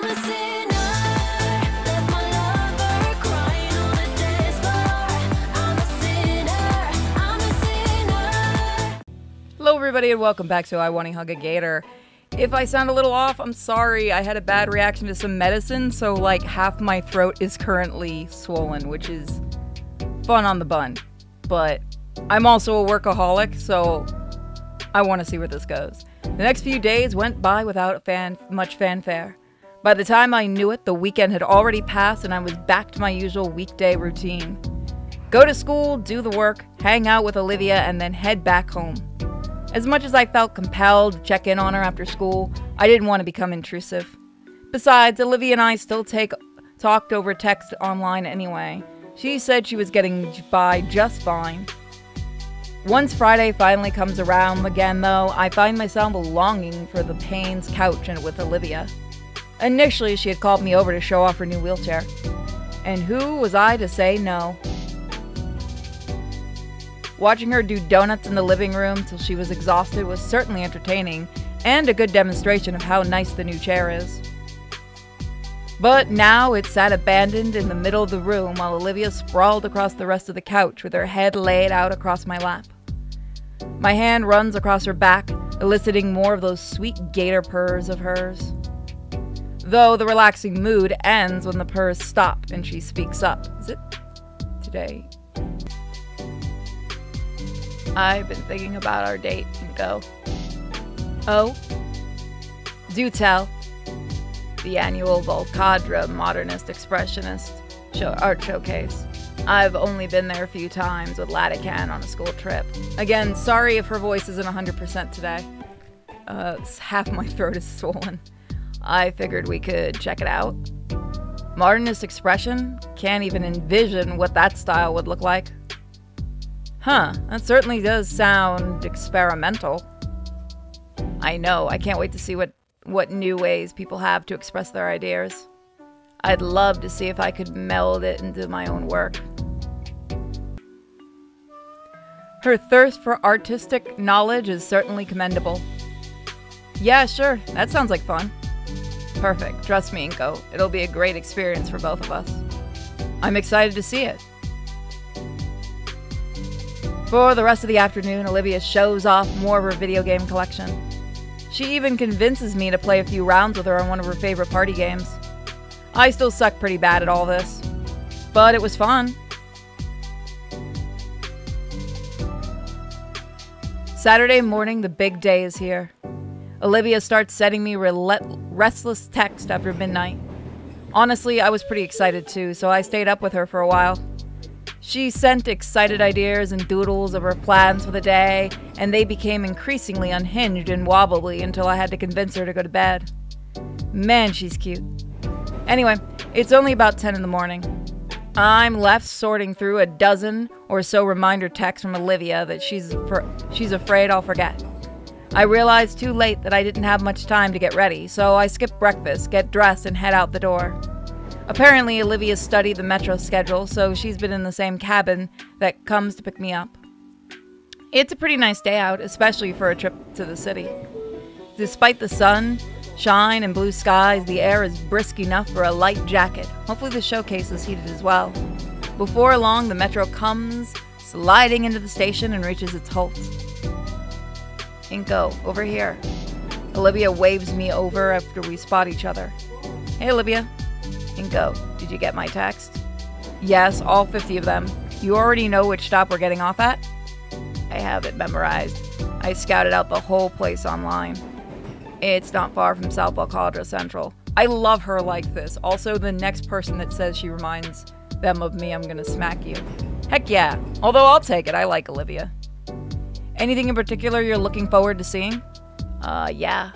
I'm a sinner, left my lover crying on the dance floor. I'm a sinner, I'm a sinner. Hello everybody and welcome back to I Wani Hug a Gator. If I sound a little off, I'm sorry. I had a bad reaction to some medicine, so like half my throat is currently swollen, which is fun on the bun. But I'm also a workaholic, so I want to see where this goes. The next few days went by without much fanfare. By the time I knew it, the weekend had already passed and I was back to my usual weekday routine. Go to school, do the work, hang out with Olivia, and then head back home. As much as I felt compelled to check in on her after school, I didn't want to become intrusive. Besides, Olivia and I still talked over text online anyway. She said she was getting by just fine. Once Friday finally comes around again, though, I find myself longing for the Payne's couch and with Olivia. Initially, she had called me over to show off her new wheelchair. And who was I to say no? Watching her do donuts in the living room till she was exhausted was certainly entertaining, and a good demonstration of how nice the new chair is. But now it sat abandoned in the middle of the room while Olivia sprawled across the rest of the couch with her head laid out across my lap. My hand runs across her back, eliciting more of those sweet gator purrs of hers. Though the relaxing mood ends when the purrs stop and she speaks up. Is it today? I've been thinking about our date and go, oh? Do tell. The annual Volcadra Modernist Expressionist Art Showcase. I've only been there a few times with Latican on a school trip. Again, sorry if her voice isn't 100% today. Half my throat is swollen. I figured we could check it out. Modernist expression? Can't even envision what that style would look like. Huh, that certainly does sound experimental. I know, I can't wait to see what new ways people have to express their ideas. I'd love to see if I could meld it into my own work. Her thirst for artistic knowledge is certainly commendable. Yeah, sure, that sounds like fun. Perfect, trust me, Inko, it'll be a great experience for both of us. I'm excited to see it. For the rest of the afternoon, Olivia shows off more of her video game collection. She even convinces me to play a few rounds with her on one of her favorite party games. I still suck pretty bad at all this, but it was fun. Saturday morning, the big day is here. Olivia starts sending me restless text after midnight. Honestly, I was pretty excited too, so I stayed up with her for a while. She sent excited ideas and doodles of her plans for the day, and they became increasingly unhinged and wobbly until I had to convince her to go to bed. Man, she's cute. Anyway, it's only about 10 in the morning. I'm left sorting through a dozen or so reminder texts from Olivia that she's afraid I'll forget. I realized too late that I didn't have much time to get ready, so I skip breakfast, get dressed, and head out the door. Apparently, Olivia studied the metro schedule, so she's been in the same cabin that comes to pick me up. It's a pretty nice day out, especially for a trip to the city. Despite the sun, shine, and blue skies, the air is brisk enough for a light jacket. Hopefully the showcase is heated as well. Before long, the metro comes, sliding into the station and reaches its halt. Inko, over here. Olivia waves me over after we spot each other. Hey, Olivia. Inko, did you get my text? Yes, all 50 of them. You already know which stop we're getting off at? I have it memorized. I scouted out the whole place online. It's not far from South Volcadra Central. I love her like this. Also, the next person that says she reminds them of me, I'm gonna smack you. Heck yeah. Although I'll take it, I like Olivia. Anything in particular you're looking forward to seeing? Yeah.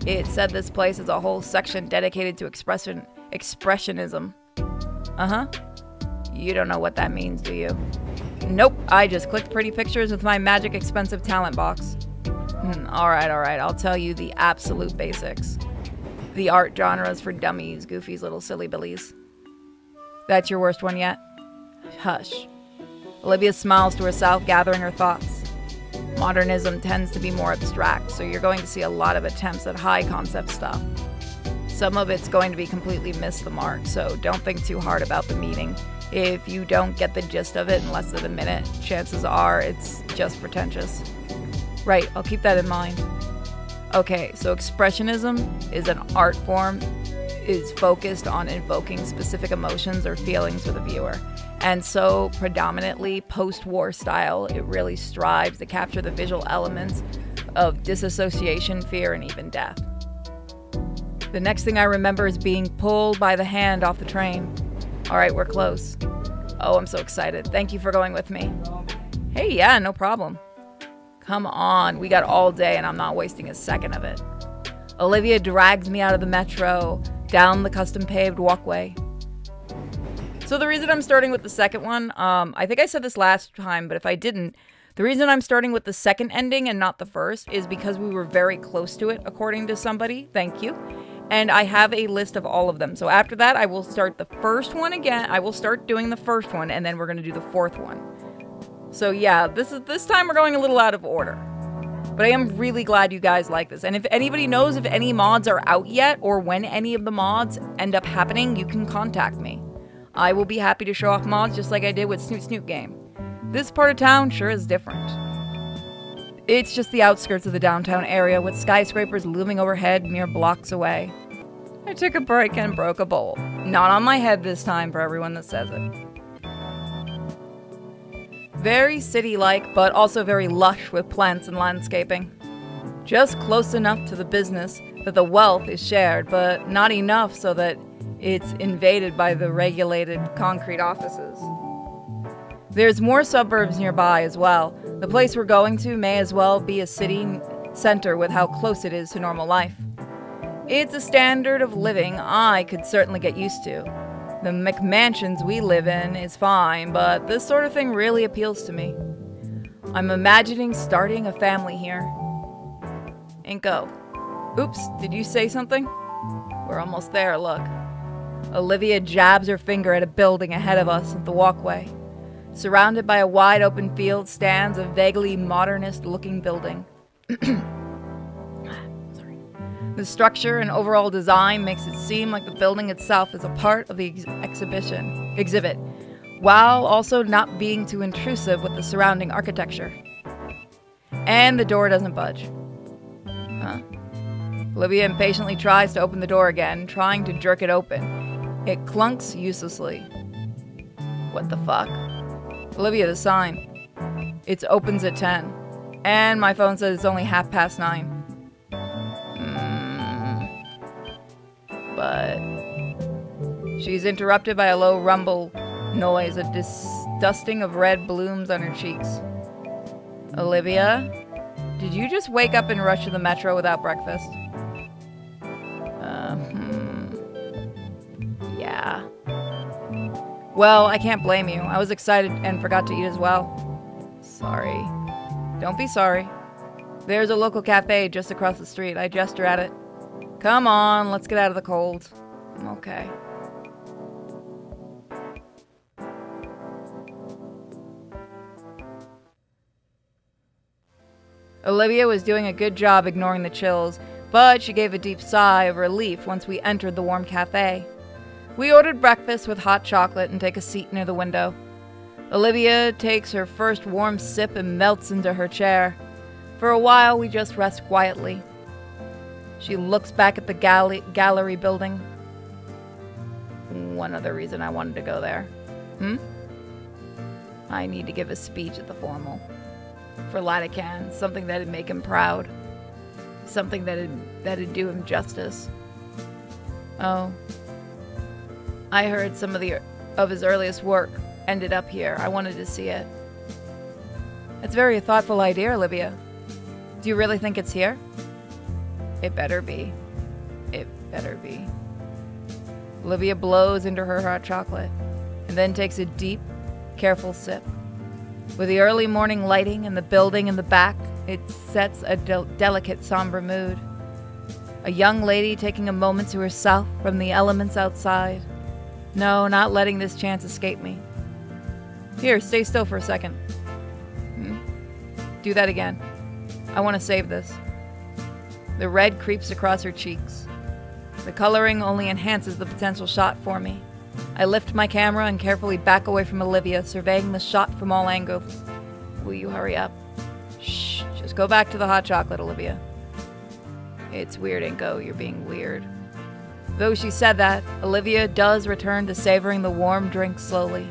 It said this place is a whole section dedicated to expressionism. Uh-huh. You don't know what that means, do you? Nope, I just clicked pretty pictures with my magic expensive talent box. Alright, I'll tell you the absolute basics. The art genres for dummies, Goofy's little silly billies. That's your worst one yet? Hush. Olivia smiles to herself, gathering her thoughts. Modernism tends to be more abstract, so you're going to see a lot of attempts at high-concept stuff. Some of it's going to be completely miss the mark, so don't think too hard about the meaning. If you don't get the gist of it in less than a minute, chances are it's just pretentious. Right, I'll keep that in mind. Okay, so Expressionism is an art form, is focused on invoking specific emotions or feelings for the viewer. And so, predominantly post-war style, it really strives to capture the visual elements of disassociation, fear, and even death. The next thing I remember is being pulled by the hand off the train. All right, we're close. Oh, I'm so excited. Thank you for going with me. Hey, yeah, no problem. Come on, we got all day and I'm not wasting a second of it. Olivia drags me out of the metro, down the custom-paved walkway. So the reason I'm starting with the second one, I think I said this last time, but if I didn't, the reason I'm starting with the second ending and not the first is because we were very close to it, according to somebody. Thank you. And I have a list of all of them. So after that, I will start the first one again. I will start doing the first one, and then we're going to do the fourth one. So yeah, this time we're going a little out of order. But I am really glad you guys like this. And if anybody knows if any mods are out yet, or when any of the mods end up happening, you can contact me. I will be happy to show off mods just like I did with Snoot Snoot Game. This part of town sure is different. It's just the outskirts of the downtown area with skyscrapers looming overhead mere blocks away. I took a break and broke a bowl. Not on my head this time for everyone that says it. Very city-like, but also very lush with plants and landscaping. Just close enough to the business that the wealth is shared, but not enough so that it's invaded by the regulated concrete offices. There's more suburbs nearby as well. The place we're going to may as well be a city center with how close it is to normal life. It's a standard of living I could certainly get used to. The McMansions we live in is fine, but this sort of thing really appeals to me. I'm imagining starting a family here. Inko. Oops, did you say something? We're almost there, look. Olivia jabs her finger at a building ahead of us at the walkway. Surrounded by a wide open field stands a vaguely modernist-looking building. Sorry. The structure and overall design makes it seem like the building itself is a part of the exhibit, while also not being too intrusive with the surrounding architecture. And the door doesn't budge. Huh. Olivia impatiently tries to open the door again, trying to jerk it open. It clunks uselessly. What the fuck? Olivia, the sign. It opens at 10. And my phone says it's only 9:30. But she's interrupted by a low rumble noise, a dusting of red blooms on her cheeks. Olivia, did you just wake up and rush to the metro without breakfast? Yeah. Well, I can't blame you. I was excited and forgot to eat as well. Sorry. Don't be sorry. There's a local cafe just across the street. I gesture at it. Come on, let's get out of the cold. I'm okay. Olivia was doing a good job ignoring the chills, but she gave a deep sigh of relief once we entered the warm cafe. We ordered breakfast with hot chocolate and take a seat near the window. Olivia takes her first warm sip and melts into her chair. For a while, we just rest quietly. She looks back at the gallery building. One other reason I wanted to go there. I need to give a speech at the formal. For Latican, something that'd make him proud. Something that'd do him justice. Oh. I heard some of his earliest work ended up here. I wanted to see it. It's a very thoughtful idea, Olivia. Do you really think it's here? It better be. It better be. Olivia blows into her hot chocolate and then takes a deep, careful sip. With the early morning lighting and the building in the back, it sets a delicate, somber mood. A young lady taking a moment to herself from the elements outside. No, not letting this chance escape me. Here, stay still for a second. Do that again. I want to save this. The red creeps across her cheeks. The coloring only enhances the potential shot for me. I lift my camera and carefully back away from Olivia, surveying the shot from all angles. Will you hurry up? Shh, just go back to the hot chocolate, Olivia. It's weird, Inko. You're being weird. Though she said that, Olivia does return to savoring the warm drink slowly.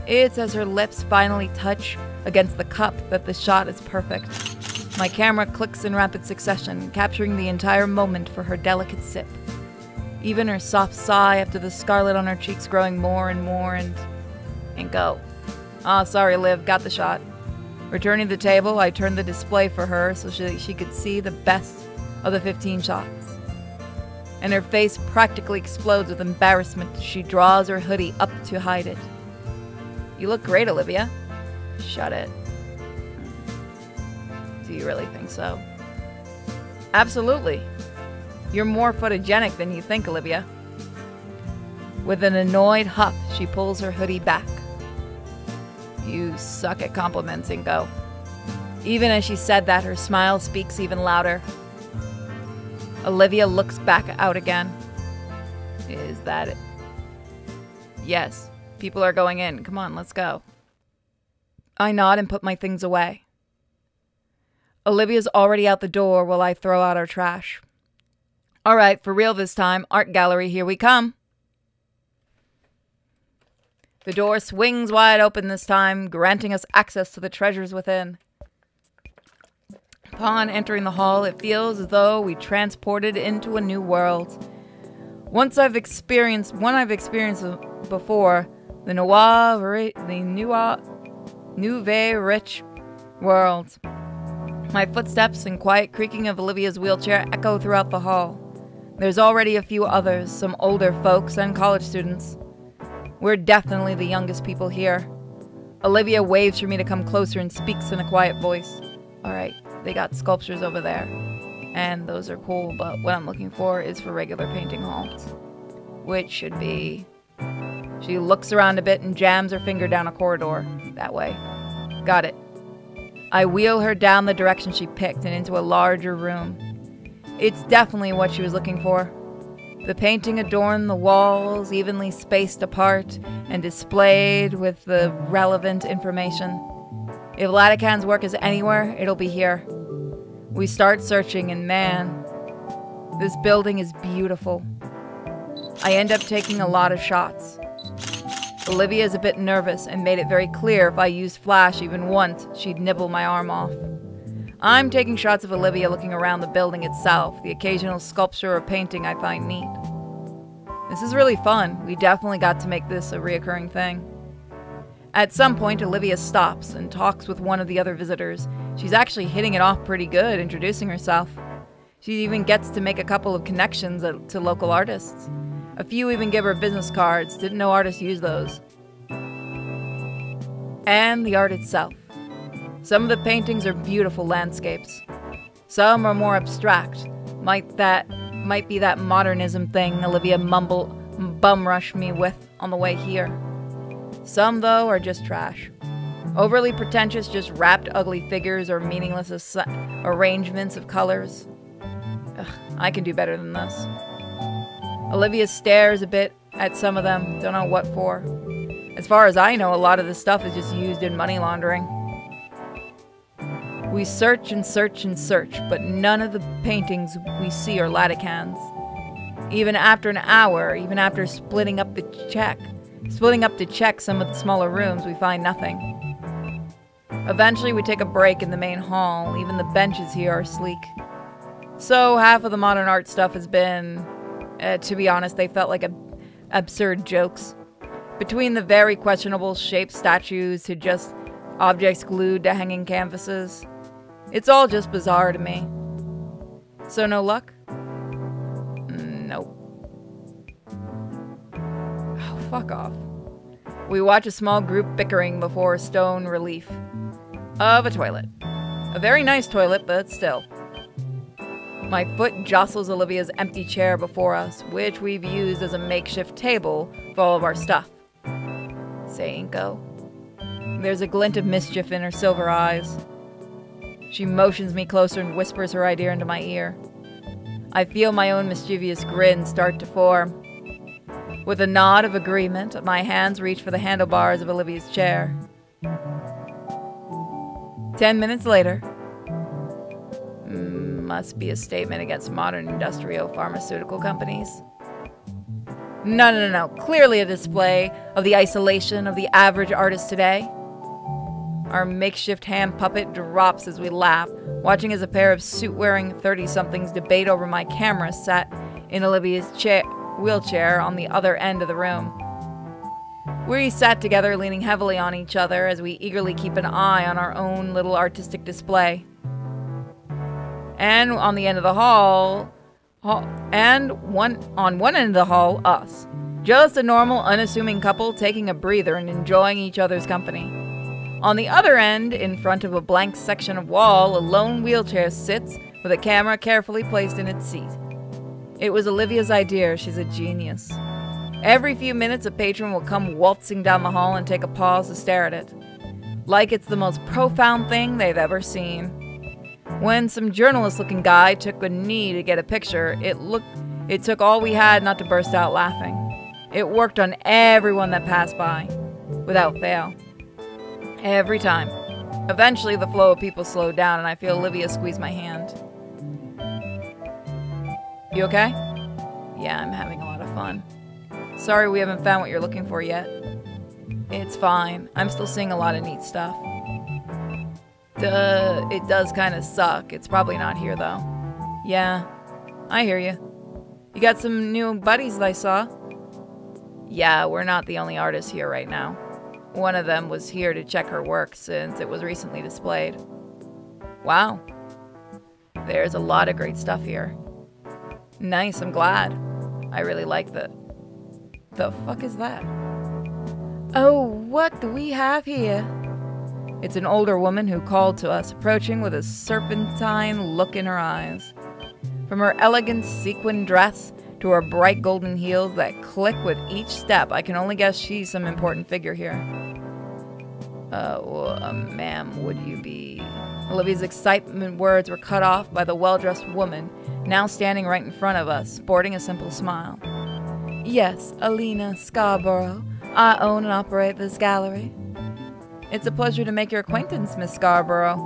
It's as her lips finally touch against the cup that the shot is perfect. My camera clicks in rapid succession, capturing the entire moment for her delicate sip. Even her soft sigh after the scarlet on her cheeks growing more and more and go. Ah, sorry, Liv, got the shot. Returning to the table, I turned the display for her so she could see the best of the 15 shots. And her face practically explodes with embarrassment as she draws her hoodie up to hide it. You look great, Olivia. Shut it. Do you really think so? Absolutely. You're more photogenic than you think, Olivia. With an annoyed huff, she pulls her hoodie back. You suck at compliments, Inko. Even as she said that, her smile speaks even louder. Olivia looks back out again. Is that it? Yes. People are going in. Come on, let's go. I nod and put my things away. Olivia's already out the door while I throw out our trash. All right, for real this time. Art gallery, here we come. The door swings wide open this time, granting us access to the treasures within. Upon entering the hall, it feels as though we transported into a new world. One I've experienced before, the Nouveau Rich world. My footsteps and quiet creaking of Olivia's wheelchair echo throughout the hall. There's already a few others, some older folks and college students. We're definitely the youngest people here. Olivia waves for me to come closer and speaks in a quiet voice. Alright, they got sculptures over there. And those are cool, but what I'm looking for is for regular painting halls. Which should be... She looks around a bit and jams her finger down a corridor. That way. Got it. I wheel her down the direction she picked and into a larger room. It's definitely what she was looking for. The painting adorned the walls, evenly spaced apart and displayed with the relevant information. If Latican's work is anywhere, it'll be here. We start searching and man, this building is beautiful. I end up taking a lot of shots. Olivia is a bit nervous and made it very clear if I used flash even once, she'd nibble my arm off. I'm taking shots of Olivia looking around the building itself, the occasional sculpture or painting I find neat. This is really fun. We definitely got to make this a reoccurring thing. At some point, Olivia stops and talks with one of the other visitors. She's actually hitting it off pretty good, introducing herself. She even gets to make a couple of connections to local artists. A few even give her business cards, didn't know artists use those. And the art itself. Some of the paintings are beautiful landscapes. Some are more abstract. Might be that modernism thing Olivia bum rushed me with on the way here. Some, though, are just trash. Overly pretentious, just wrapped ugly figures or meaningless arrangements of colors. Ugh, I can do better than this. Olivia stares a bit at some of them, don't know what for. As far as I know, a lot of this stuff is just used in money laundering. We search and search and search, but none of the paintings we see are Laticans. Even after an hour, even after splitting up to check some of the smaller rooms, we find nothing. Eventually, we take a break in the main hall. Even the benches here are sleek. So half of the modern art stuff has been, to be honest, they felt like absurd jokes. Between the very questionable shaped statues to just objects glued to hanging canvases. It's all just bizarre to me. So no luck? Nope. Oh, fuck off. We watch a small group bickering before a stone relief of a toilet. A very nice toilet, but still. My foot jostles Olivia's empty chair before us, which we've used as a makeshift table for all of our stuff. Say, Inko. There's a glint of mischief in her silver eyes. She motions me closer and whispers her idea into my ear. I feel my own mischievous grin start to form. With a nod of agreement, my hands reach for the handlebars of Olivia's chair. 10 minutes later. Must be a statement against modern industrial pharmaceutical companies. No. Clearly a display of the isolation of the average artist today. Our makeshift hand puppet drops as we laugh, watching as a pair of suit-wearing 30-somethings debate over my camera sat in Olivia's wheelchair on the other end of the room. We sat together, leaning heavily on each other as we eagerly keep an eye on our own little artistic display. And on the end of the hall, on one end of the hall, us. Just a normal, unassuming couple taking a breather and enjoying each other's company. On the other end, in front of a blank section of wall, a lone wheelchair sits with a camera carefully placed in its seat. It was Olivia's idea. She's a genius. Every few minutes, a patron will come waltzing down the hall and take a pause to stare at it, like it's the most profound thing they've ever seen. When some journalist-looking guy took a knee to get a picture, it took all we had not to burst out laughing. It worked on everyone that passed by, without fail. Every time. Eventually, the flow of people slowed down, and I feel Olivia squeeze my hand. You okay? Yeah, I'm having a lot of fun. Sorry we haven't found what you're looking for yet. It's fine. I'm still seeing a lot of neat stuff. It does kind of suck. It's probably not here, though. Yeah, I hear you. You got some new buddies that I saw? Yeah, we're not the only artists here right now. One of them was here to check her work since it was recently displayed. Wow. There's a lot of great stuff here. Nice, I'm glad. I really like the fuck is that? Oh, what do we have here? It's an older woman who called to us, approaching with a serpentine look in her eyes. From her elegant sequin dress to her bright golden heels that click with each step, I can only guess she's some important figure here. Ma'am, would you be... Olivia's excitement words were cut off by the well-dressed woman, now standing right in front of us, sporting a simple smile. Yes, Alina Scarborough. I own and operate this gallery. It's a pleasure to make your acquaintance, Miss Scarborough.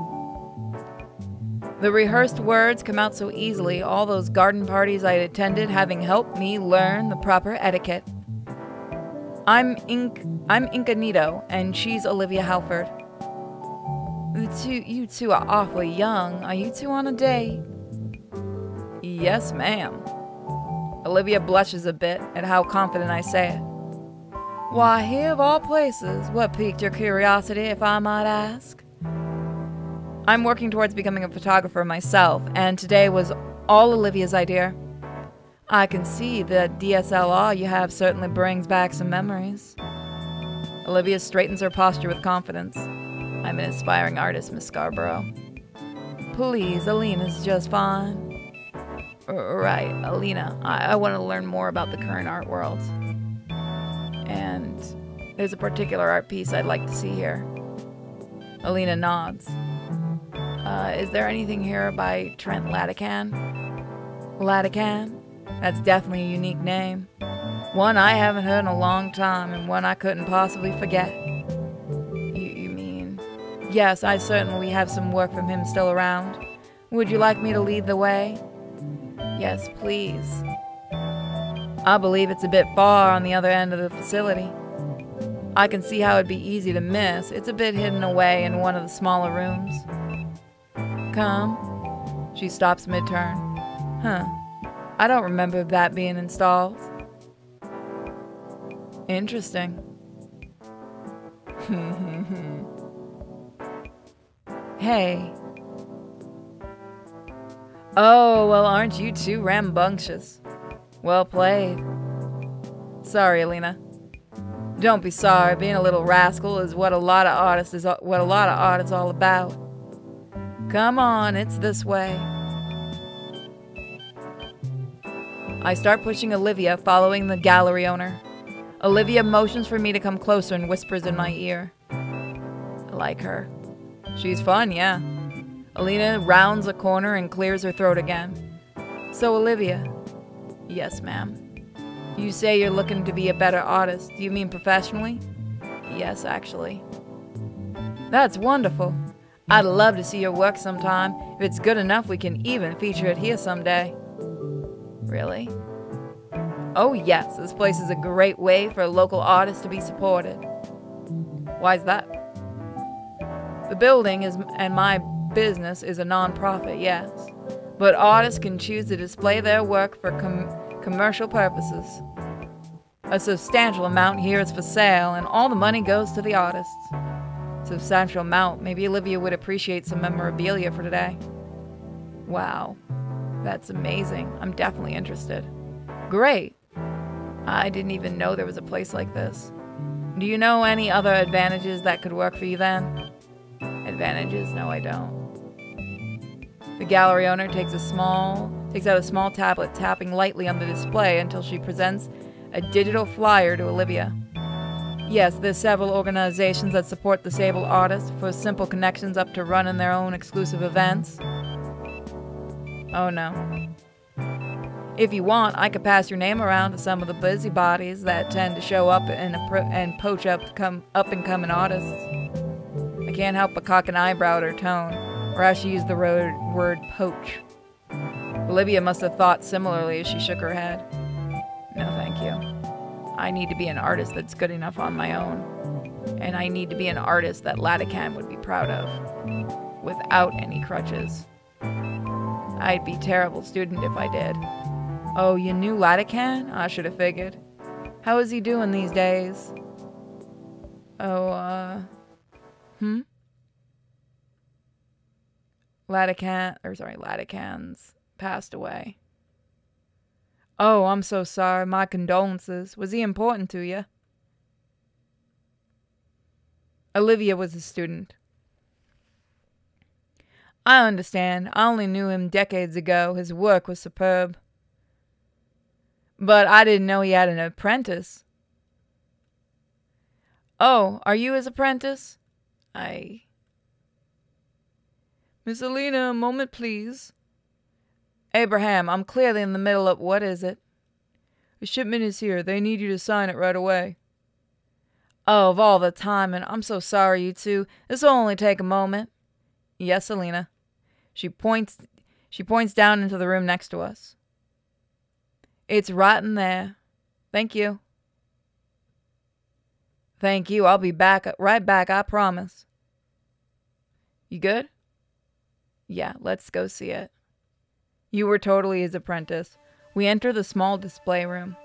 The rehearsed words come out so easily, all those garden parties I had attended having helped me learn the proper etiquette. I'm Incognito, and she's Olivia Halford. You two are awfully young. Are you two on a date? Yes, ma'am. Olivia blushes a bit at how confident I say it. Why, here of all places, what piqued your curiosity, if I might ask? I'm working towards becoming a photographer myself, and today was all Olivia's idea. I can see the DSLR you have certainly brings back some memories. Olivia straightens her posture with confidence. I'm an inspiring artist, Miss Scarborough. Please, Alina's just fine. Right, Alina. I want to learn more about the current art world. And there's a particular art piece I'd like to see here. Alina nods. Is there anything here by Trent Latican? Latican? That's definitely a unique name. One I haven't heard in a long time, and one I couldn't possibly forget. You mean... Yes, I certainly have some work from him still around. Would you like me to lead the way? Yes, please. I believe it's a bit far on the other end of the facility. I can see how it'd be easy to miss. It's a bit hidden away in one of the smaller rooms. Come. She stops mid-turn. Huh. I don't remember that being installed. Interesting. Hey. Oh, well, aren't you too rambunctious? Well played. Sorry, Alina. Don't be sorry. Being a little rascal is what a lot of artists all about. Come on, it's this way. I start pushing Olivia, following the gallery owner. Olivia motions for me to come closer and whispers in my ear. I like her. She's fun, yeah. Alina rounds a corner and clears her throat again. So, Olivia. Yes, ma'am. You say you're looking to be a better artist. Do you mean professionally? Yes, actually. That's wonderful. I'd love to see your work sometime. If it's good enough, we can even feature it here someday. Really? Oh yes, this place is a great way for a local artist to be supported. Why's that? The building and my business is a non-profit, yes. But artists can choose to display their work for commercial purposes. A substantial amount here is for sale, and all the money goes to the artists. Substantial amount. Maybe Olivia would appreciate some memorabilia for today. Wow. That's amazing. I'm definitely interested. Great. I didn't even know there was a place like this. Do you know any other advantages that could work for you then? Advantages? No, I don't. The gallery owner takes out a small tablet, tapping lightly on the display until she presents a digital flyer to Olivia. Yes, there's several organizations that support disabled artists, for simple connections up to running their own exclusive events. Oh no. If you want, I could pass your name around to some of the busybodies that tend to show up and poach up-and-coming artists. I can't help but cock an eyebrow at her tone, or how she used the word poach. Olivia must have thought similarly as she shook her head. No, thank you. I need to be an artist that's good enough on my own. And I need to be an artist that Latican would be proud of, without any crutches. I'd be a terrible student if I did. Oh, you knew Latican? I should have figured. How is he doing these days? Oh, Laticans passed away. Oh, I'm so sorry. My condolences. Was he important to you? Olivia was a student. I understand. I only knew him decades ago. His work was superb. But I didn't know he had an apprentice. Oh, are you his apprentice? Miss Alina, a moment, please. Abraham, I'm clearly in the middle of... What is it? The shipment is here. They need you to sign it right away. Oh, of all the time, and I'm so sorry, you two. This will only take a moment. Yes, Alina. She points down into the room next to us. It's right in there. Thank you. Thank you. I'll be right back, I promise. You good? Yeah, let's go see it. You were totally his apprentice. We enter the small display room.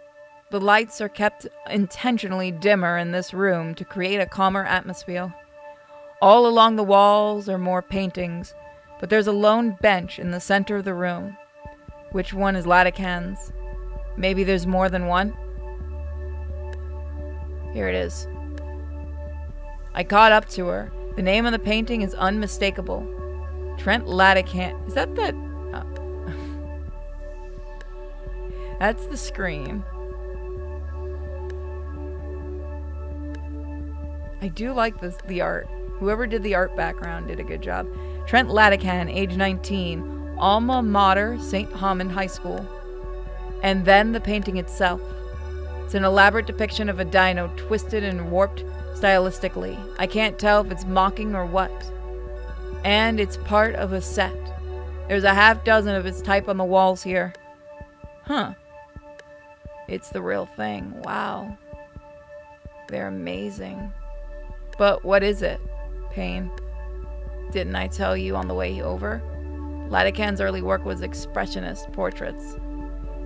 The lights are kept intentionally dimmer in this room to create a calmer atmosphere. All along the walls are more paintings, but there's a lone bench in the center of the room. Which one is Latican's? Maybe there's more than one? Here it is. I caught up to her. The name of the painting is unmistakable. Trent Latican. Is that the... That's the scream. I do like the art. Whoever did the art background did a good job. Trent Latican, age 19, alma mater, St. Hammond High School. And then the painting itself. It's an elaborate depiction of a dino twisted and warped stylistically. I can't tell if it's mocking or what. And it's part of a set. There's a half dozen of its type on the walls here. Huh. It's the real thing. Wow. They're amazing. But what is it? Pain. Didn't I tell you on the way over? Latican's early work was expressionist portraits.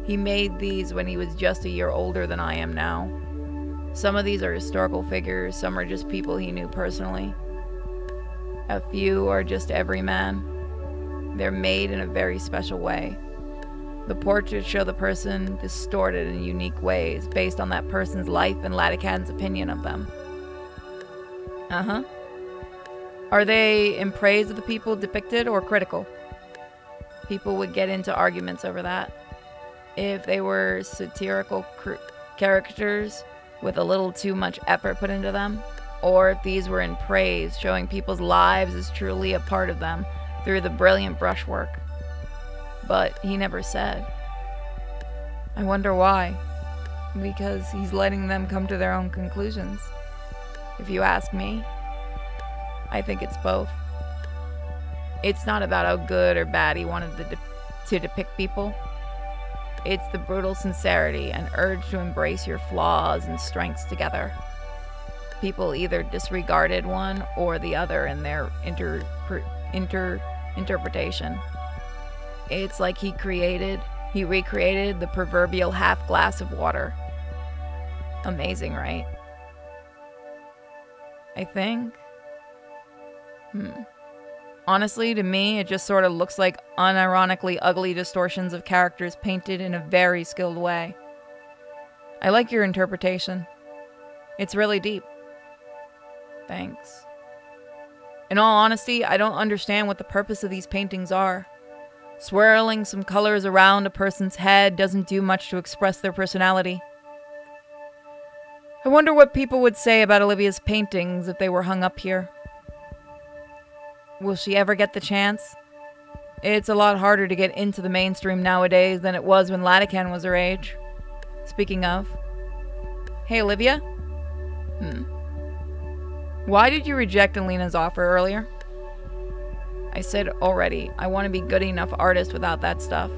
He made these when he was just a year older than I am now. Some of these are historical figures, some are just people he knew personally. A few are just everyman. They're made in a very special way. The portraits show the person distorted in unique ways based on that person's life and Latican's opinion of them. Uh-huh. Are they in praise of the people depicted or critical? People would get into arguments over that. If they were satirical characters with a little too much effort put into them, or if these were in praise, showing people's lives as truly a part of them through the brilliant brushwork. But he never said. I wonder why. Because he's letting them come to their own conclusions. If you ask me, I think it's both. It's not about how good or bad he wanted to depict people. It's the brutal sincerity and urge to embrace your flaws and strengths together. People either disregarded one or the other in their interpretation. It's like he recreated the proverbial half glass of water. Amazing, right? I think. Honestly, to me, it just sort of looks like unironically ugly distortions of characters painted in a very skilled way. I like your interpretation. It's really deep. Thanks. In all honesty, I don't understand what the purpose of these paintings are. Swirling some colors around a person's head doesn't do much to express their personality. I wonder what people would say about Olivia's paintings if they were hung up here. Will she ever get the chance? It's a lot harder to get into the mainstream nowadays than it was when Latican was her age. Speaking of. Hey, Olivia? Why did you reject Alina's offer earlier? I said already, I want to be good enough artist without that stuff.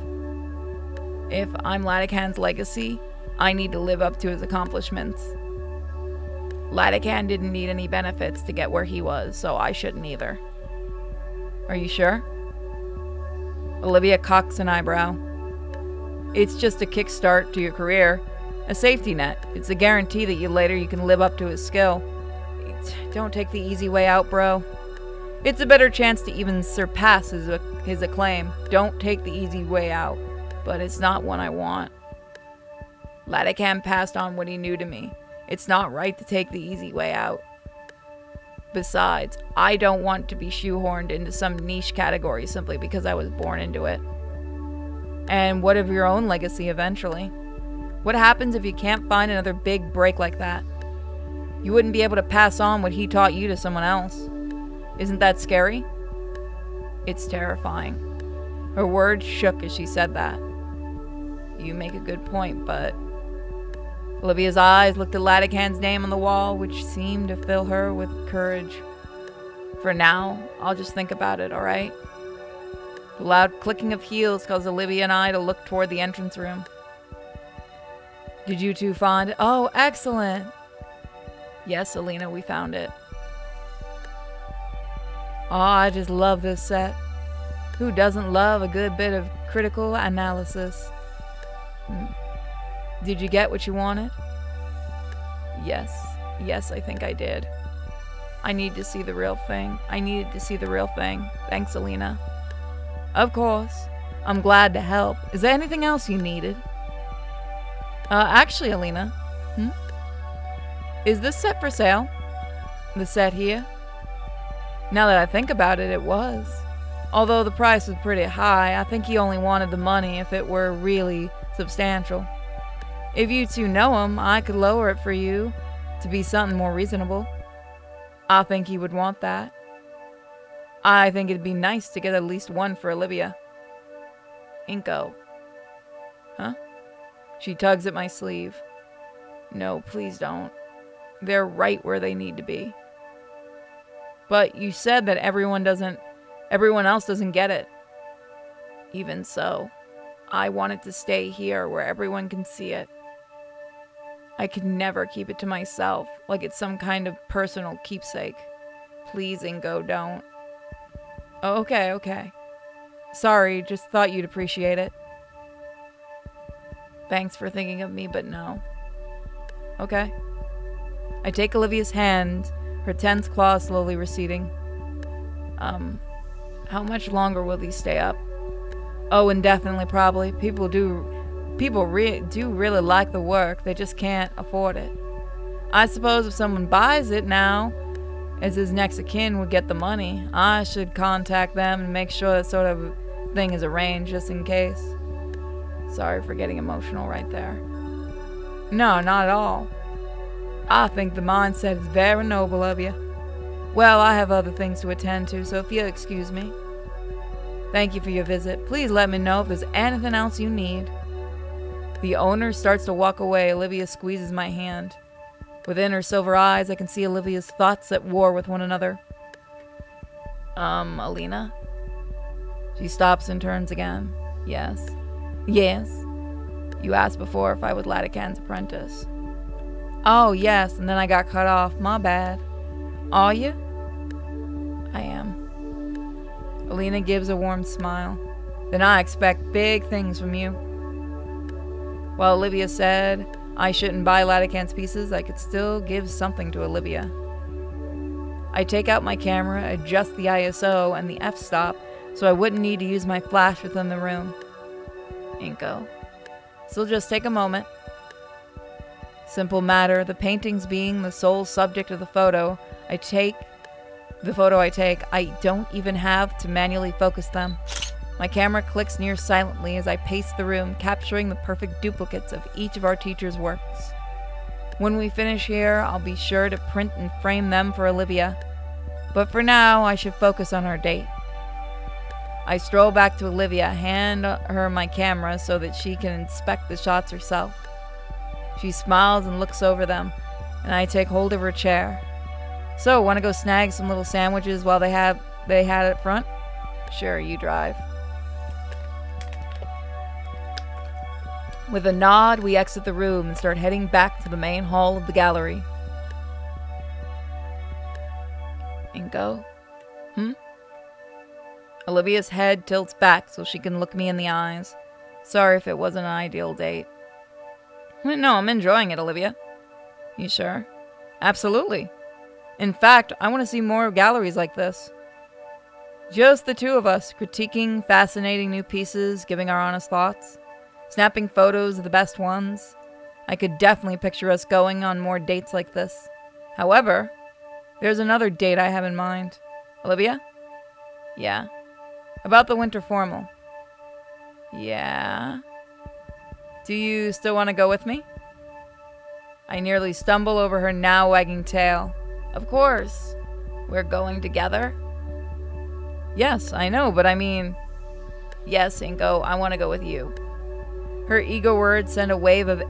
If I'm Latican's legacy, I need to live up to his accomplishments. Latican didn't need any benefits to get where he was, so I shouldn't either. Are you sure? Olivia cocks an eyebrow. It's just a kickstart to your career. A safety net. It's a guarantee that later you can live up to his skill. Don't take the easy way out, bro. It's a better chance to even surpass his acclaim. Don't take the easy way out. But it's not one I want. Latican passed on what he knew to me. It's not right to take the easy way out. Besides, I don't want to be shoehorned into some niche category simply because I was born into it. And what of your own legacy eventually? What happens if you can't find another big break like that? You wouldn't be able to pass on what he taught you to someone else. Isn't that scary? It's terrifying. Her words shook as she said that. You make a good point, but... Olivia's eyes looked at Latican's name on the wall, which seemed to fill her with courage. For now, I'll just think about it, alright? The loud clicking of heels caused Olivia and I to look toward the entrance room. Did you two find it? Oh, excellent! Yes, Alina, we found it. Oh, I just love this set. Who doesn't love a good bit of critical analysis? Did you get what you wanted? Yes, I think I did. I need to see the real thing. I needed to see the real thing. Thanks, Alina. Of course. I'm glad to help. Is there anything else you needed? Actually, Alina. Is this set for sale? The set here? Now that I think about it, it was. Although the price was pretty high, I think he only wanted the money if it were really substantial. If you two know him, I could lower it for you to be something more reasonable. I think he would want that. I think it'd be nice to get at least one for Olivia. Inko. Huh? She tugs at my sleeve. No, please don't. They're right where they need to be. But you said that everyone else doesn't get it. Even so, I want it to stay here where everyone can see it. I could never keep it to myself, like it's some kind of personal keepsake. Please, Ingo, don't. Oh, okay. Sorry, just thought you'd appreciate it. Thanks for thinking of me, but no. Okay. I take Olivia's hand, her tense claws slowly receding. How much longer will these stay up? Oh, indefinitely, probably. People do really like the work, they just can't afford it. I suppose if someone buys it now, as his next of kin would get the money, I should contact them and make sure that sort of thing is arranged just in case. Sorry for getting emotional right there. No, not at all. I think the mindset is very noble of you. Well, I have other things to attend to, so if you'll excuse me. Thank you for your visit. Please let me know if there's anything else you need. The owner starts to walk away. Olivia squeezes my hand. Within her silver eyes, I can see Olivia's thoughts at war with one another. Alina? She stops and turns again. Yes. Yes. You asked before if I was Latican's apprentice. Oh, yes, and then I got cut off. My bad. Are you? I am. Alina gives a warm smile. Then I expect big things from you. While Olivia said I shouldn't buy Latican's pieces, I could still give something to Olivia. I take out my camera, adjust the ISO and the f-stop so I wouldn't need to use my flash within the room. Inko. So just take a moment. Simple matter, the paintings being the sole subject of the photo I take, I don't even have to manually focus them. My camera clicks near silently as I pace the room, capturing the perfect duplicates of each of our teachers' works. When we finish here, I'll be sure to print and frame them for Olivia. But for now, I should focus on our date. I stroll back to Olivia, hand her my camera so that she can inspect the shots herself. She smiles and looks over them, and I take hold of her chair. So, want to go snag some little sandwiches while they had it front? Sure, you drive. With a nod, we exit the room and start heading back to the main hall of the gallery. Inko? Olivia's head tilts back so she can look me in the eyes. Sorry if it wasn't an ideal date. No, I'm enjoying it, Olivia. You sure? Absolutely. In fact, I want to see more galleries like this. Just the two of us, critiquing fascinating new pieces, giving our honest thoughts, snapping photos of the best ones. I could definitely picture us going on more dates like this. However, there's another date I have in mind. Olivia? Yeah. About the winter formal. Yeah. Do you still want to go with me? I nearly stumble over her now wagging tail. Of course. We're going together? Yes, I know, but I mean... Yes, Inko, I want to go with you. Her eager words send a wave of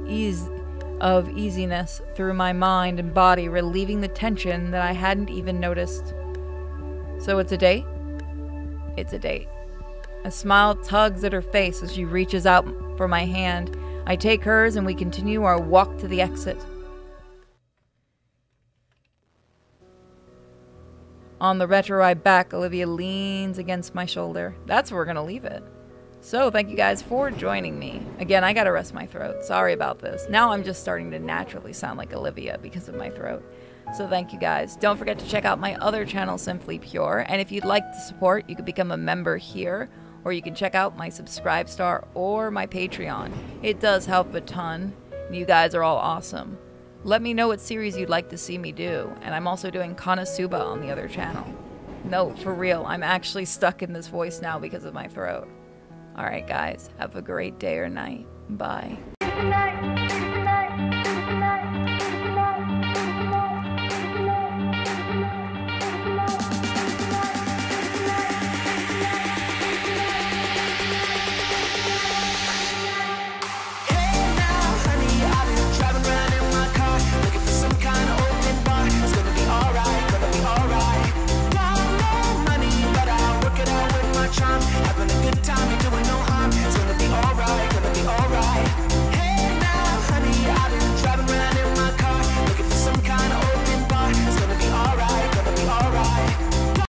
easiness through my mind and body, relieving the tension that I hadn't even noticed. So it's a date? It's a date. A smile tugs at her face as she reaches out for my hand. I take hers and we continue our walk to the exit. On the retro ride back, Olivia leans against my shoulder. That's where we're going to leave it. So, thank you guys for joining me. Again, I gotta rest my throat. Sorry about this. Now I'm just starting to naturally sound like Olivia because of my throat. So thank you guys. Don't forget to check out my other channel, Simply Pure. And if you'd like to support, you could become a member here, or you can check out my Subscribe Star or my Patreon. It does help a ton. You guys are all awesome. Let me know what series you'd like to see me do. And I'm also doing Konosuba on the other channel. No, for real, I'm actually stuck in this voice now because of my throat. Alright guys, have a great day or night. Bye.